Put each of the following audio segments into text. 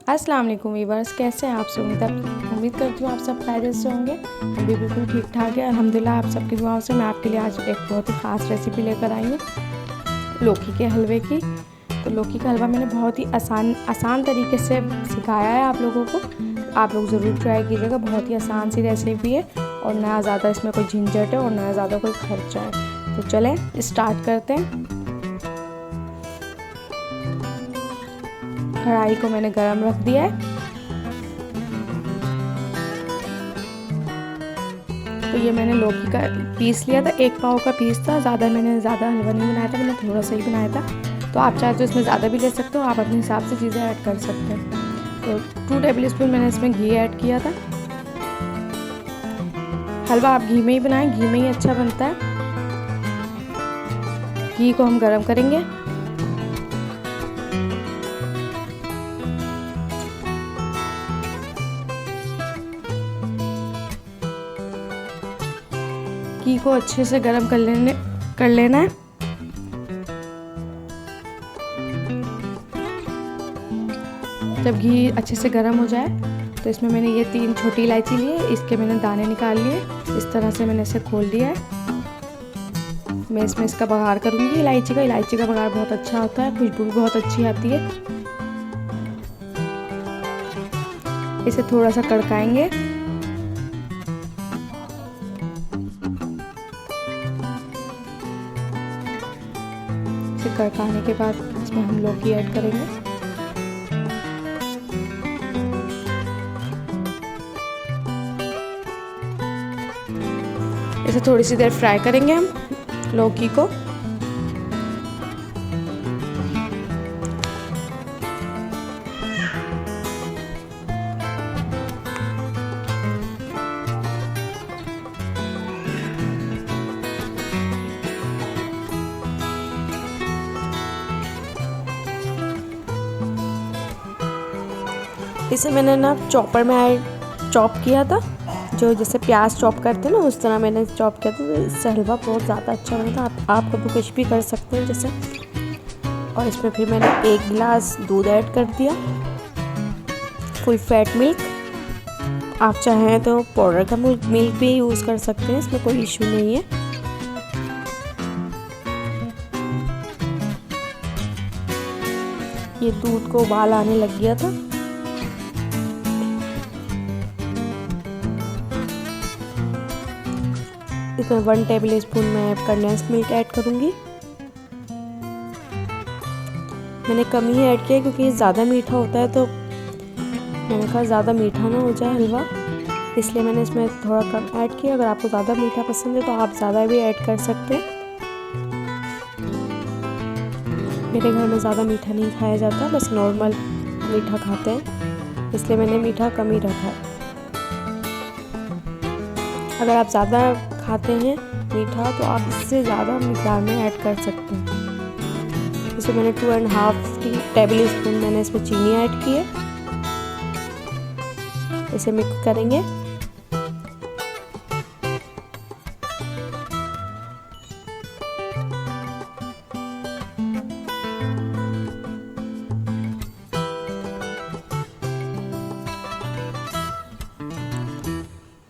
अस्सलाम वालेकुम वीवर्स, कैसे हैं आप सब। उम्मीद करती हूँ आप सब खैरियत से होंगे। हम भी बिल्कुल ठीक ठाक है अल्हम्दुलिल्लाह। आप सबकी दुआओं से मैं आपके लिए आज एक बहुत ही ख़ास रेसिपी लेकर आई हूँ लौकी के हलवे की। तो लौकी का हलवा मैंने बहुत ही आसान तरीके से सिखाया है आप लोगों को। आप लोग ज़रूर ट्राई कीजिएगा। बहुत ही आसान सी रेसिपी है और ना ज़्यादा इसमें कोई झंझट है और ना ज़्यादा कोई खर्चा है। तो चलें स्टार्ट करते हैं। कढ़ाई को मैंने गरम रख दिया है। तो ये मैंने लौकी का पीस लिया था, 1 पाव का पीस था। ज़्यादा हलवा नहीं बनाया था, मैंने थोड़ा सा ही बनाया था। तो आप चाहे तो इसमें ज़्यादा भी ले सकते हो, आप अपने हिसाब से चीज़ें ऐड कर सकते हैं। तो 2 टेबल स्पून मैंने इसमें घी ऐड किया था। हलवा आप घी में ही बनाएं, घी में ही अच्छा बनता है। घी को हम गरम करेंगे। घी को अच्छे से गरम कर लेना है। जब घी अच्छे से गरम हो जाए तो इसमें मैंने ये 3 छोटी इलायची ली है, इसके मैंने दाने निकाल लिए। इस तरह से मैंने इसे खोल दिया है। मैं इसमें इसका बघार करूँगी इलायची का बघार बहुत अच्छा होता है, खुशबू भी बहुत अच्छी आती है। इसे थोड़ा सा कड़काएंगे। इसे कड़काने के बाद इसमें हम लौकी ऐड करेंगे। इसे थोड़ी सी देर फ्राई करेंगे हम लौकी को। इसे मैंने ना चॉपर में चॉप किया था, जो जैसे प्याज चॉप करते हैं ना उस तरह मैंने चॉप किया था। तो इससे हलवा बहुत ज़्यादा अच्छा बनता है। आप कभी कुछ भी कर सकते हैं जैसे। और इसमें फिर मैंने 1 गिलास दूध ऐड कर दिया, फुल फैट मिल्क। आप चाहें तो पाउडर का मिल्क भी यूज़ कर सकते हैं, इसमें कोई इशू नहीं है। ये दूध को उबाल आने लग गया था। इसमें 1 टेबल स्पून मैं कंडेंस्ड मिल्क ऐड करूँगी। मैंने कम ही ऐड किया क्योंकि ये ज़्यादा मीठा होता है, तो मैंने कहा ज़्यादा मीठा ना हो जाए हलवा, इसलिए मैंने इसमें थोड़ा कम ऐड किया। अगर आपको ज़्यादा मीठा पसंद है तो आप ज़्यादा भी ऐड कर सकते हैं। मेरे घर में ज़्यादा मीठा नहीं खाया जाता, बस नॉर्मल मीठा खाते हैं, इसलिए मैंने मीठा कम ही रखा है। अगर आप ज़्यादा खाते हैं मीठा तो आप इससे ज़्यादा मिक़दार में ऐड कर सकते हैं। इसमें मैंने 2.5 टेबल स्पून मैंने इसमें चीनी ऐड की है। इसे मिक्स करेंगे।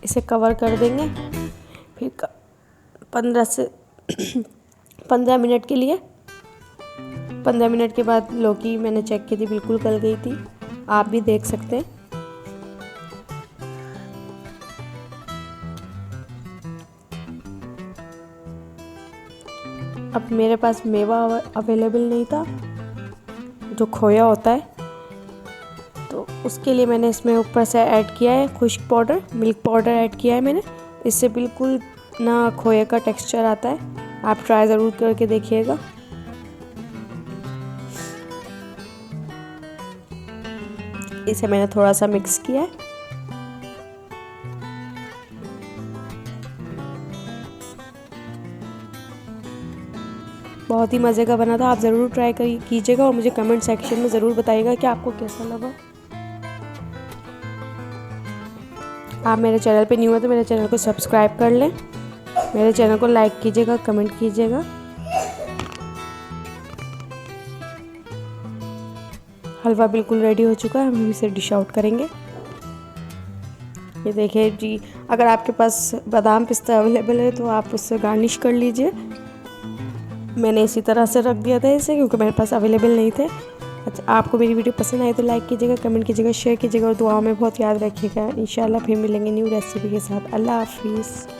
इसे कवर कर देंगे फिर 15 मिनट के लिए। 15 मिनट के बाद लौकी मैंने चेक की थी, बिल्कुल गल गई थी, आप भी देख सकते हैं। अब मेरे पास मेवा अवेलेबल नहीं था, जो खोया होता है, तो उसके लिए मैंने इसमें ऊपर से ऐड किया है खुश्क पाउडर, मिल्क पाउडर ऐड किया है मैंने। इससे बिल्कुल ना खोए का टेक्सचर आता है। आप ट्राई ज़रूर करके देखिएगा। इसे मैंने थोड़ा सा मिक्स किया है। बहुत ही मज़े का बना था। आप ज़रूर ट्राई कीजिएगा और मुझे कमेंट सेक्शन में ज़रूर बताइएगा कि आपको कैसा लगा। आप मेरे चैनल पे न्यू है तो मेरे चैनल को सब्सक्राइब कर लें, मेरे चैनल को लाइक कीजिएगा, कमेंट कीजिएगा। हलवा बिल्कुल रेडी हो चुका है, हम इसे डिश आउट करेंगे। ये देखिए जी, अगर आपके पास बादाम पिस्ता अवेलेबल है तो आप उससे गार्निश कर लीजिए। मैंने इसी तरह से रख दिया था इसे क्योंकि मेरे पास अवेलेबल नहीं थे। अच्छा, आपको मेरी वीडियो पसंद आई तो लाइक कीजिएगा, कमेंट कीजिएगा, शेयर कीजिएगा और दुआओं में बहुत याद रखिएगा। इंशाल्लाह फिर मिलेंगे न्यू रेसिपी के साथ। अल्लाह हाफिज़।